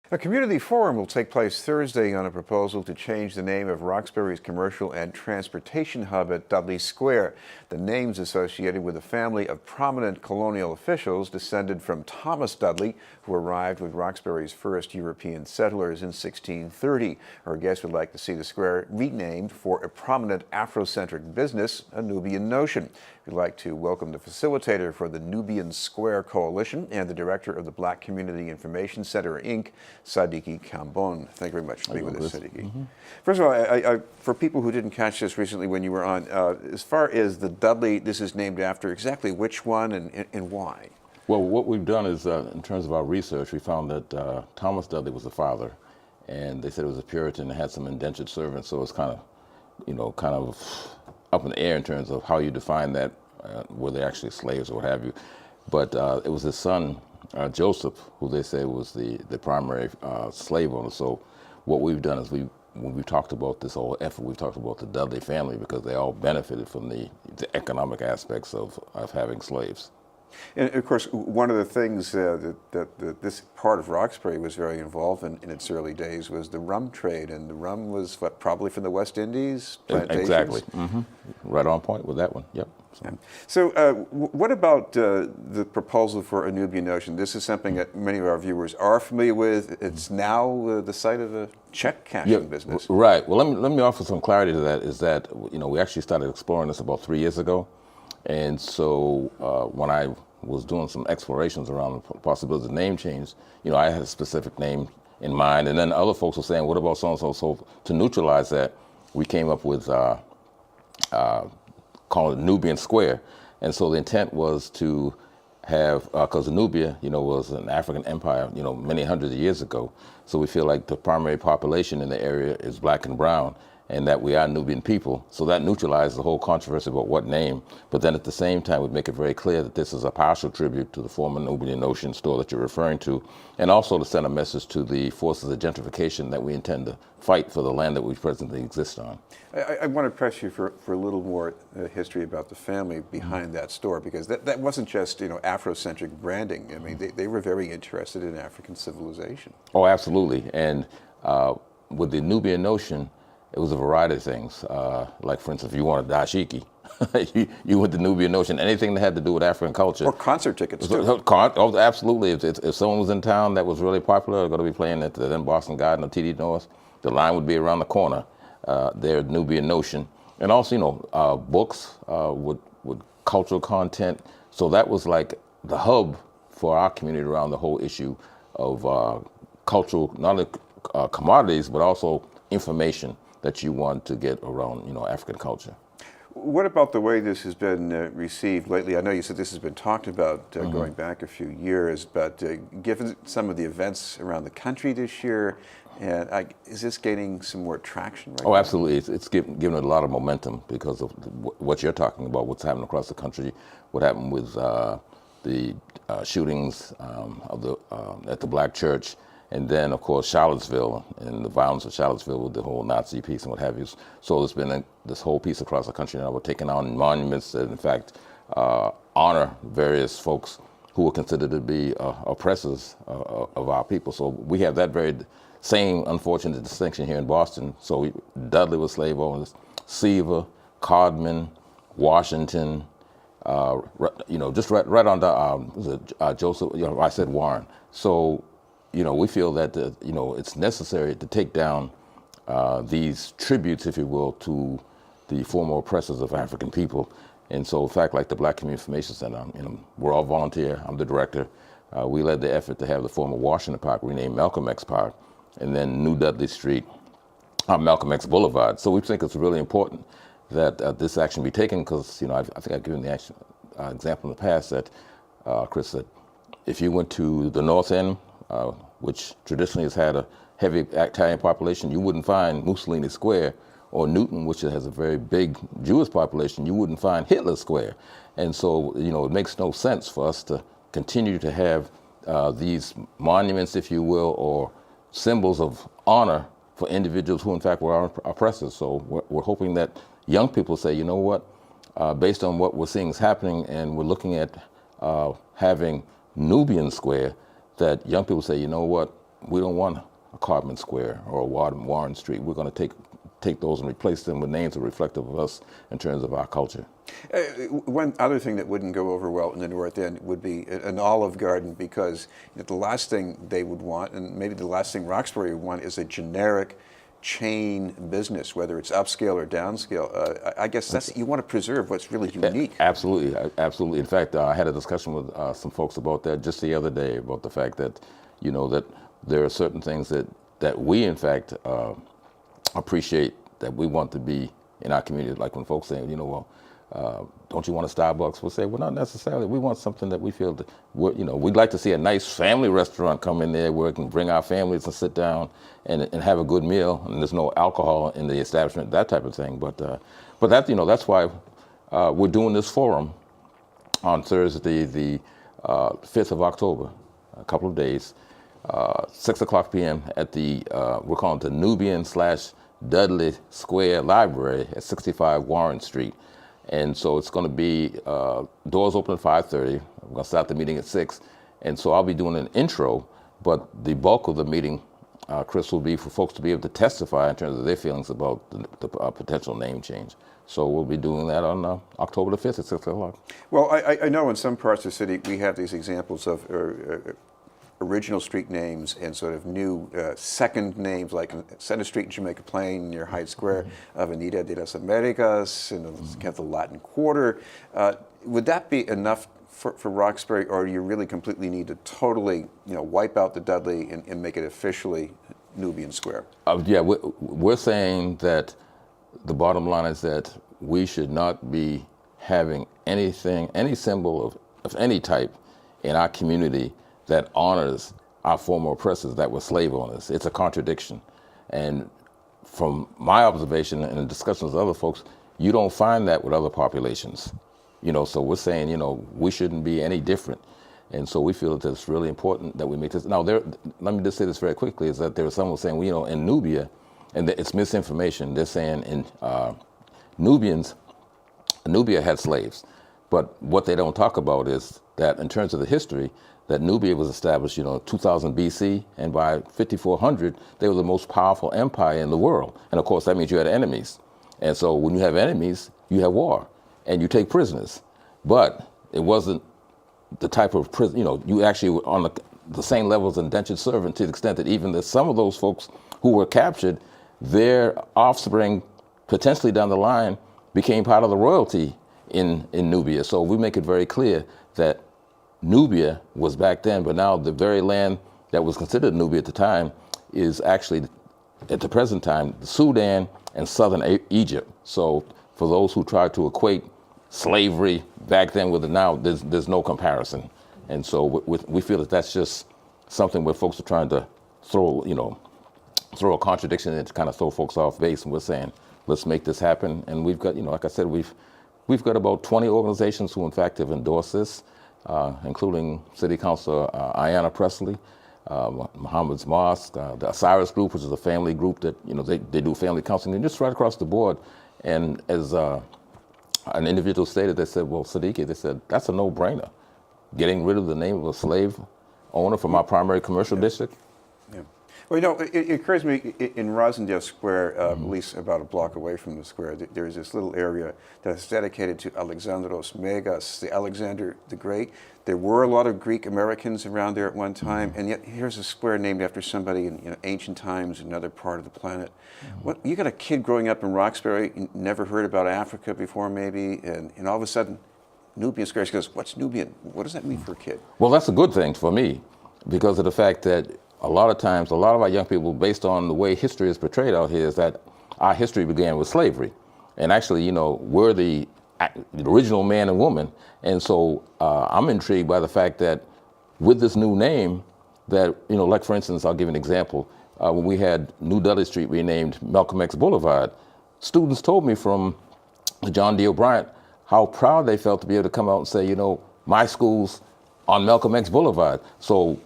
A community forum will take place Thursday on a proposal to change the name of Roxbury's commercial and transportation hub at Dudley Square. The name's associated with a family of prominent colonial officials descended from Thomas Dudley, who arrived with Roxbury's first European settlers in 1630. Our guests would like to see the square renamed for a prominent Afrocentric business, a Nubian Ocean. We'd like to welcome the facilitator for the Nubian Square Coalition and the director of the Black Community Information Center, Inc., Sadiki Kambon. Thank you very much for being with us, Sadiki. First of all, for people who didn't catch this recently when you were on, as far as the Dudley, this is named after exactly which one and why? Well, what we've done is, in terms of our research, we found that Thomas Dudley was the father, and they said it was a Puritan and had some indentured servants, so it's kind of up in the air in terms of how you define that, were they actually slaves or what have you. But it was his son, Joseph, who they say was the primary slave owner. So what we've done is when we've talked about this whole effort, we've talked about the Dudley family because they all benefited from the economic aspects of having slaves. And of course, one of the things that this part of Roxbury was very involved in its early days was the rum trade, and the rum was probably from the West Indies, plantations? Exactly. Right on point with that one, yep. So what about the proposal for a Nubian Ocean? This is something that many of our viewers are familiar with. It's now the site of a check cashing business. Right. Well, let me offer some clarity to that. Is that we actually started exploring this about 3 years ago, and so when I was doing some explorations around the possibility of name change, I had a specific name in mind, and then other folks were saying, "What about so and so?" So to neutralize that, we came up with calling it Nubian Square. And so the intent was to have, because Nubia, was an African empire, many hundreds of years ago. So we feel like the primary population in the area is black and brown, and that we are Nubian people. So that neutralizes the whole controversy about what name. But then at the same time, we make it very clear that this is a partial tribute to the former Nubian Ocean store that you're referring to, and also to send a message to the forces of gentrification that we intend to fight for the land that we presently exist on. I want to press you for a little more history about the family behind that store, because that wasn't just Afrocentric branding. I mean, they were very interested in African civilization. Oh, absolutely. And with the Nubian Ocean, it was a variety of things. Like, for instance, if you wanted dashiki, you went to Nubian Ocean. Anything that had to do with African culture. Or concert tickets, too. Oh, absolutely. If someone was in town that was really popular, they're going to be playing at the then Boston Garden or TD North, the line would be around the corner there at Nubian Ocean. And also, books with cultural content. So that was like the hub for our community around the whole issue of cultural, not only commodities, but also information that you want to get around, African culture. What about the way this has been received lately? I know you said this has been talked about going back a few years, but given some of the events around the country this year, is this gaining some more traction right now? Oh, absolutely. It's given it a lot of momentum because of what you're talking about, what's happening across the country, what happened with the shootings at the Black Church. And then, of course, Charlottesville and the violence of Charlottesville with the whole Nazi piece and what have you. So there's been this whole piece across the country now. We're taking on monuments that, in fact, honor various folks who were considered to be oppressors of our people. So we have that very same unfortunate distinction here in Boston. So Dudley was slave owners, Seaver, Codman, Washington, just right on the Joseph. I said Warren. So. We feel that it's necessary to take down these tributes, if you will, to the former oppressors of African people. And so, in fact, like the Black Community Information Center, we're all volunteer. I'm the director. We led the effort to have the former Washington Park renamed Malcolm X Park, and then New Dudley Street, Malcolm X Boulevard. So we think it's really important that this action be taken because, I think I've given the example in the past that, Chris, that if you went to the North End, which traditionally has had a heavy Italian population, you wouldn't find Mussolini Square, or Newton, which has a very big Jewish population, you wouldn't find Hitler Square. And so, it makes no sense for us to continue to have these monuments, if you will, or symbols of honor for individuals who, in fact, were our oppressors. So we're hoping that young people say, you know what, based on what we're seeing is happening, and we're looking at having Nubian Square, that young people say, you know what, we don't want a Carbon Square or a Warren Street. We're going to take those and replace them with names that are reflective of us in terms of our culture. One other thing that wouldn't go over well in the North End would be an Olive Garden, because the last thing they would want, and maybe the last thing Roxbury would want, is a generic chain business, whether it's upscale or downscale. I guess you want to preserve what's really unique. Absolutely, absolutely. In fact, I had a discussion with some folks about that just the other day, about the fact that, that there are certain things that we, in fact, appreciate, that we want to be in our community. Like when folks say, don't you want a Starbucks? We'll say, well, not necessarily. We want something that we feel that we'd like to see a nice family restaurant come in there where we can bring our families and sit down and have a good meal, and there's no alcohol in the establishment, that type of thing. But that, that's why we're doing this forum on Thursday, the 5th of October, a couple of days, 6 o'clock p.m. at the, we're calling it the Nubian/Dudley Square Library at 65 Warren Street. And so it's going to be, doors open at 5:30. We're going to start the meeting at 6. And so I'll be doing an intro, but the bulk of the meeting, Chris, will be for folks to be able to testify in terms of their feelings about the potential name change. So we'll be doing that on October the 5th at 6 o'clock. Well, I know in some parts of the city we have these examples of original street names and sort of new second names, like Center Street in Jamaica Plain near Hyde Square, Avenida de las Americas, and kind of the Latin Quarter. Would that be enough for Roxbury, or do you really completely need to totally wipe out the Dudley and make it officially Nubian Square? Yeah, we're saying that the bottom line is that we should not be having anything, any symbol of any type in our community that honors our former oppressors that were slave owners. It's a contradiction. And from my observation and in discussions with other folks, you don't find that with other populations. So we're saying, we shouldn't be any different. And so we feel that it's really important that we make this. Now, let me just say this very quickly, is that there was someone saying, in Nubia, and it's misinformation. They're saying in Nubia had slaves. But what they don't talk about is that in terms of the history, that Nubia was established, 2000 BC, and by 5400, they were the most powerful empire in the world. And of course, that means you had enemies. And so when you have enemies, you have war, and you take prisoners. But it wasn't the type of prison, you actually were on the same level as indentured servant, to the extent that even some of those folks who were captured, their offspring, potentially down the line, became part of the royalty in Nubia. So we make it very clear that Nubia was back then, but now the very land that was considered Nubia at the time is actually, at the present time, Sudan and southern Egypt. So for those who try to equate slavery back then with it now, there's no comparison. And so we feel that that's just something where folks are trying to throw a contradiction in to kind of throw folks off base. And we're saying, let's make this happen. And we've got, like I said, we've got about 20 organizations who in fact have endorsed this. Including City Councilor Ayanna Presley, Muhammad's Mosque, the Osiris Group, which is a family group that they do family counseling, and just right across the board. And as an individual stated, they said, well, Sadiki, they said, that's a no-brainer. Getting rid of the name of a slave owner from our primary commercial district. Yeah. Well, it occurs to me in Rosendale Square, at least about a block away from the square, there's this little area that's dedicated to Alexandros Megas, the Alexander the Great. There were a lot of Greek Americans around there at one time, and yet here's a square named after somebody in ancient times, another part of the planet. You got a kid growing up in Roxbury, never heard about Africa before maybe, and all of a sudden, Nubian Square, she goes, what's Nubian? What does that mean for a kid? Well, that's a good thing for me, because of the fact that a lot of times, a lot of our young people, based on the way history is portrayed out here, is that our history began with slavery. And actually, we're the original man and woman. And so I'm intrigued by the fact that with this new name, that, like for instance, I'll give an example. When we had New Dudley Street renamed Malcolm X Boulevard, students told me from John D. O'Brien how proud they felt to be able to come out and say, my school's on Malcolm X Boulevard. So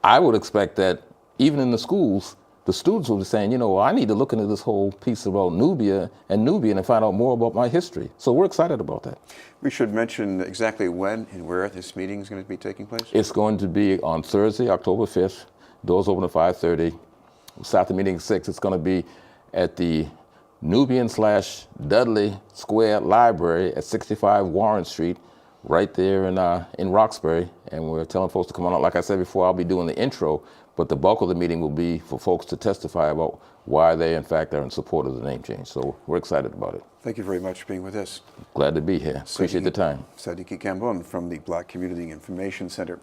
I would expect that even in the schools, the students will be saying, I need to look into this whole piece about Nubia and Nubian and find out more about my history. So we're excited about that. We should mention exactly when and where this meeting is going to be taking place. It's going to be on Thursday, October 5th, Doors open at 5:30. We'll start the meeting at 6. It's going to be at the Nubian/Dudley Square Library at 65 Warren Street, right there in Roxbury. And we're telling folks to come on out. Like I said before, I'll be doing the intro, but the bulk of the meeting will be for folks to testify about why they, in fact, are in support of the name change. So we're excited about it. Thank you very much for being with us. Glad to be here. Appreciate the time. Sadiki Kambon from the Black Community Information Center.